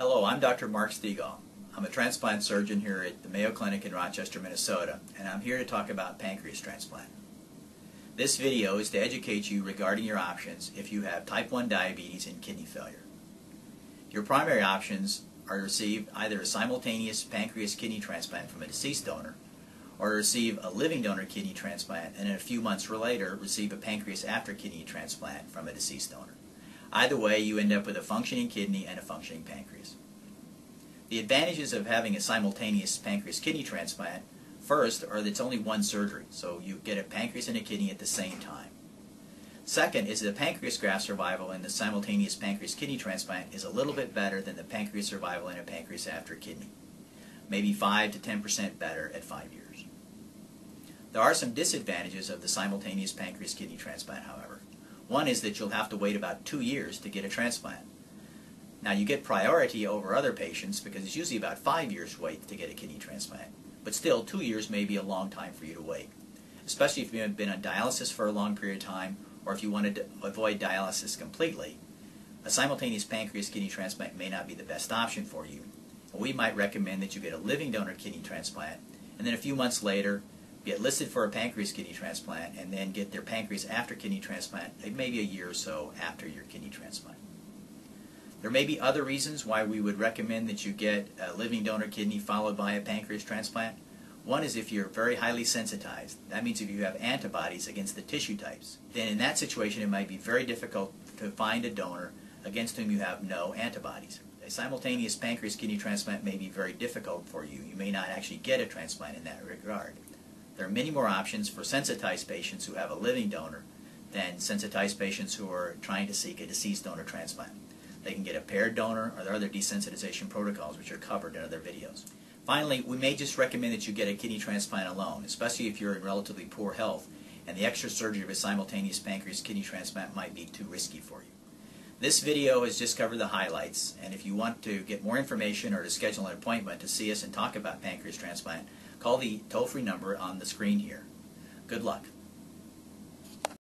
Hello, I'm Dr. Mark Stegall. I'm a transplant surgeon here at the Mayo Clinic in Rochester, Minnesota, and I'm here to talk about pancreas transplant. This video is to educate you regarding your options if you have type 1 diabetes and kidney failure. Your primary options are to receive either a simultaneous pancreas kidney transplant from a deceased donor, or to receive a living donor kidney transplant and a few months later receive a pancreas after kidney transplant from a deceased donor. Either way, you end up with a functioning kidney and a functioning pancreas. The advantages of having a simultaneous pancreas kidney transplant, first, are that it's only one surgery, so you get a pancreas and a kidney at the same time. Second is that the pancreas graft survival in the simultaneous pancreas kidney transplant is a little bit better than the pancreas survival in a pancreas after kidney. Maybe 5 to 10% better at 5 years. There are some disadvantages of the simultaneous pancreas kidney transplant, however. One is that you'll have to wait about 2 years to get a transplant. Now, you get priority over other patients because it's usually about 5 years wait to get a kidney transplant. But still, 2 years may be a long time for you to wait, especially if you've been on dialysis for a long period of time or if you wanted to avoid dialysis completely. A simultaneous pancreas kidney transplant may not be the best option for you. We might recommend that you get a living donor kidney transplant and then a few months later get listed for a pancreas kidney transplant and then get their pancreas after kidney transplant maybe a year or so after your kidney transplant. There may be other reasons why we would recommend that you get a living donor kidney followed by a pancreas transplant. One is if you're very highly sensitized. That means if you have antibodies against the tissue types. Then in that situation it might be very difficult to find a donor against whom you have no antibodies. A simultaneous pancreas kidney transplant may be very difficult for you. You may not actually get a transplant in that regard. There are many more options for sensitized patients who have a living donor than sensitized patients who are trying to seek a deceased donor transplant. They can get a paired donor, or there are other desensitization protocols which are covered in other videos. Finally, we may just recommend that you get a kidney transplant alone, especially if you're in relatively poor health and the extra surgery of a simultaneous pancreas kidney transplant might be too risky for you. This video has just covered the highlights, and if you want to get more information or to schedule an appointment to see us and talk about pancreas transplant, call the toll-free number on the screen here. Good luck.